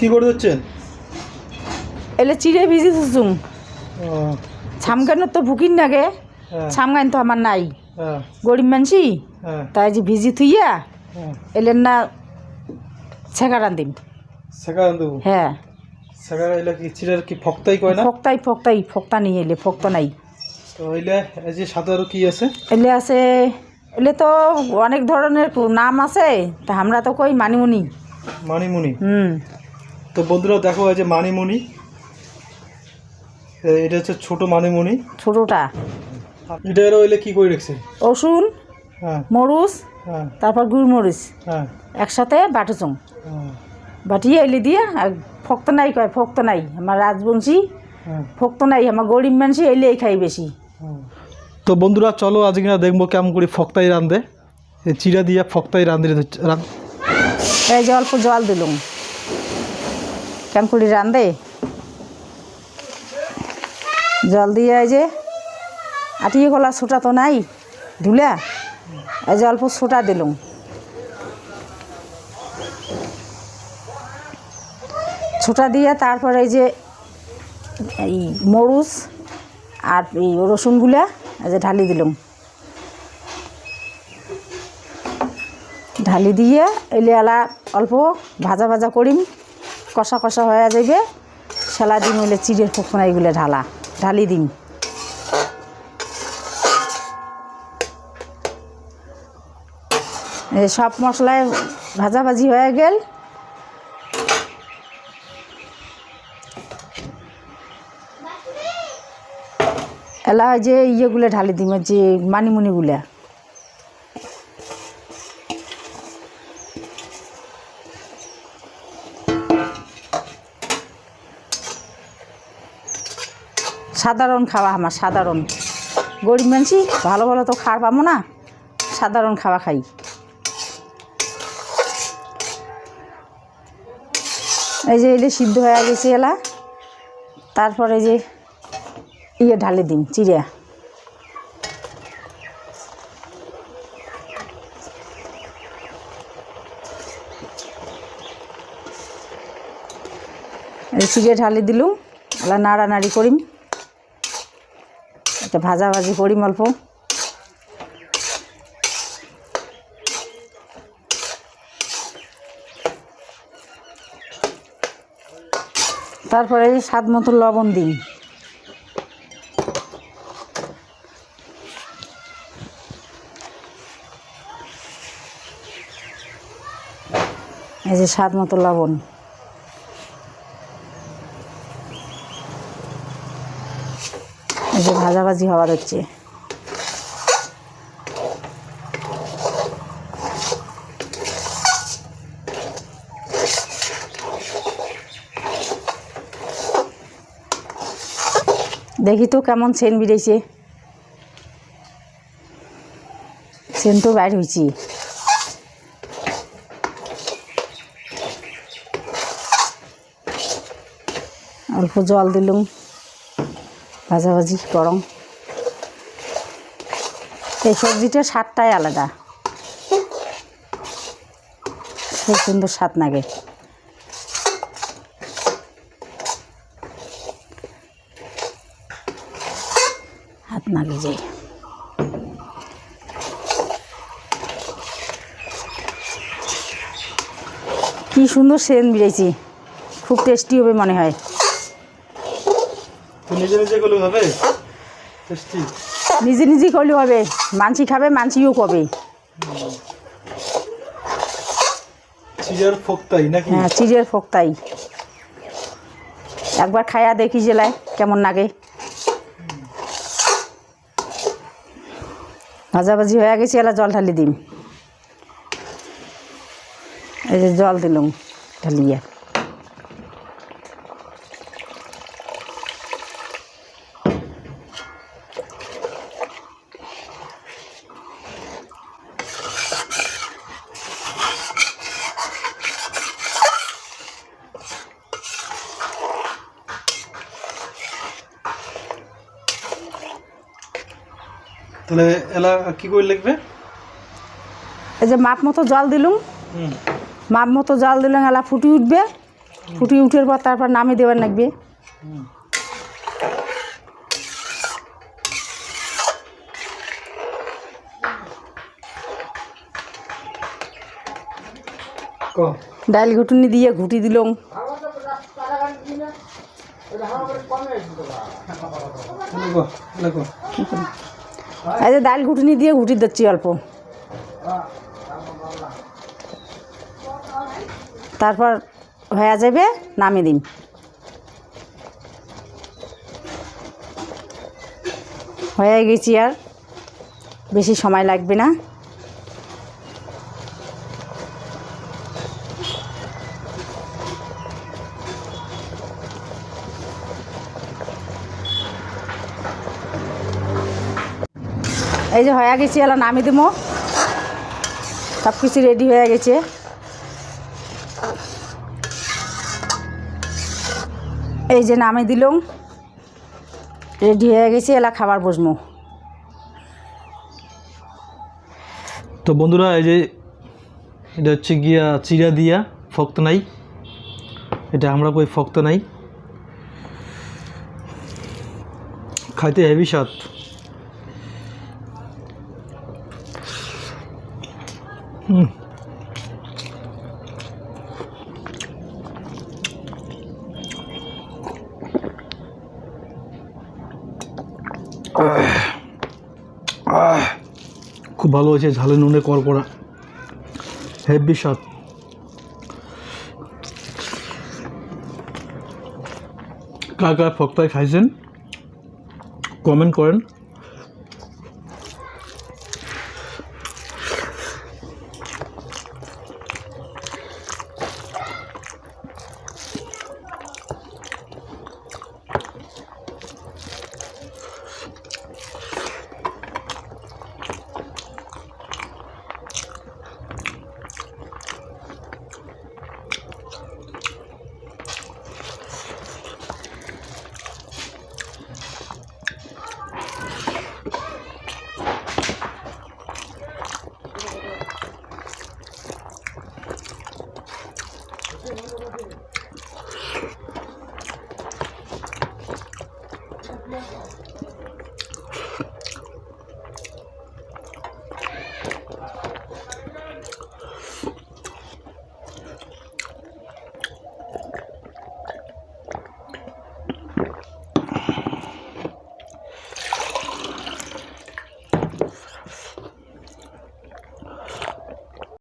কি করে দিচ্ছেন? এলে চিড়ে ভিজি দিছুম। ছামগানো তো ভুকিন নাগে, ছামগান তো আমার নাই, গরিব মানসি, তাই যে ভিজি থুইয়া এলেন না ছেঁকা রান্ধিম। ছেঁকা রান্ধব? হ্যাঁ। ছেঁকা এলে কি চিড়ের কি ফক্তাই কয় না? ফক্তা নিয়ে এলে ফক্তা নাই। তো এলে এই যে সাথে আরো কি আছে? এলে আছে, এলে তো অনেক ধরনের নাম আছে, তা আমরা তো কই মানিমুনি। মানিমুনি? তো বন্ধুরা দেখো এই যে মানিমুনি, এটা হচ্ছে ছোট মানিমুনি, ছোটটা। এটা এলো এলে কি করে রেখেছে? রসুন, মরিচ, তারপর গুড়মরিচ একসাথে বাটুচং, বাটিয়ে এলে দিয়ে ফক্ত নাই কয়, ফক্ত নাই আমার রাজবংশী, ফক্ত নাই আমার গরিব মানুষ এলে খাই বেশি। তো বন্ধুরা চলো আজকে না দেখবো কেমন করে ফক্তাই রান্ধে, চিড়া দিয়ে ফক্তাই রান্ধে। এই যে অল্প জল দিলুম, কেমন করে রান্ধে জল দিয়ে, এই যে আটিয়ে গলা ছোটা তো নাই ধুলা, এই যে অল্প ছোটা দিলুম, ছোটা দিয়ে তারপরে এই যে এই মরিচ আর এই রসুনগুলা এই যে ঢালি দিলুম, ঢালি দিয়ে এলে এলা অল্প ভাজা ভাজা করিম, কষা কষা হয়ে যাবে, সেলা দিম হইলে চিড়ের ফোকনা এগুলো ঢালি দিম। সব মশলায় ভাজাভাজি হয়ে গেল, এলা যে ইয়েগুলো ঢালি দিম, যে মানিমুনিগুলা, সাধারণ খাওয়া আমার, সাধারণ গরিব মানুষ, ভালো ভালো তো খাওয়ার পাবো না, সাধারণ খাওয়া খাই। এই যে এলে সিদ্ধ হয়ে গেছে এলা, তারপরে যে ইয়ে ঢালি দিম চিড়া, এই চিড়ে ঢালি দিলুম, এলা নাড়ানাড়ি করিম, এটা ভাজাভাজি করিম অল্প, তারপরে স্বাদ মতো লবণ দিই, এই যে স্বাদ মতো লবণ, এই যে ভাজাভাজি হওয়ার হচ্ছে, দেখি তো কেমন সেন বেরিয়েছে, সেন তো বাইর হয়েছি। অল্প জল দিলুম, ভাজাভাজি গরম, এই সবজিটার স্বাদটাই আলাদা, খুব সুন্দর স্বাদ লাগে। হাত নাগে যাই, কি সুন্দর সেন বেরিয়েছি, খুব টেস্টি হবে মনে হয়। নিজে নিজে করলে হবে টেস্টি, নিজে নিজে করলে হবে, মানসি খাবে, মানসিও কবে। চিড়ের ফক্তাই নাকি? হ্যাঁ, চিড়ের ফক্তাই, একবার খায়া দেখি জেলায় কেমন লাগে। ভাজাভাজি হয়ে গেছে, এলা জল ঢালি দিম, এই যে জল দিলুম ঢালিয়া, তাহলে এলা কি করে লিখবে? এই যে মাপ মতো জল দিলুম, মাপ মতো জল দিলাম, এলা ফুটি উঠবে, ফুটি উঠার পর তারপর নামিয়ে দেওয়ার লাগবে। ডাল ঘুটুনি দিয়ে ঘুটি দিলাম। এই যে ডাল ঘুটুনি দিয়ে ঘুটি দিচ্ছি অল্প, তারপর হয়ে যাবে নামিয়ে দিন। হয়ে গেছি, আর বেশি সময় লাগবে না। এই যে হয়ে গেছে, এলা নামিয়ে দেবো। সব কিছু রেডি হয়ে গেছে। এই যে নামিয়ে দিলাম, রেডি হয়ে গেছে, এলা খাবার বসবো। তো বন্ধুরা, এই যে এটা হচ্ছে গিয়া চিরা দিয়া ফক্ত নাই, এটা আমরা কই ফক্ত নাই, খাইতে হেভি স্বাদ। খুব ভালো হয়েছে, ঝালে নুনে করকরা, হেভি স্বাদ। কার কার ফক্তায় খাইছেন কমেন্ট করেন।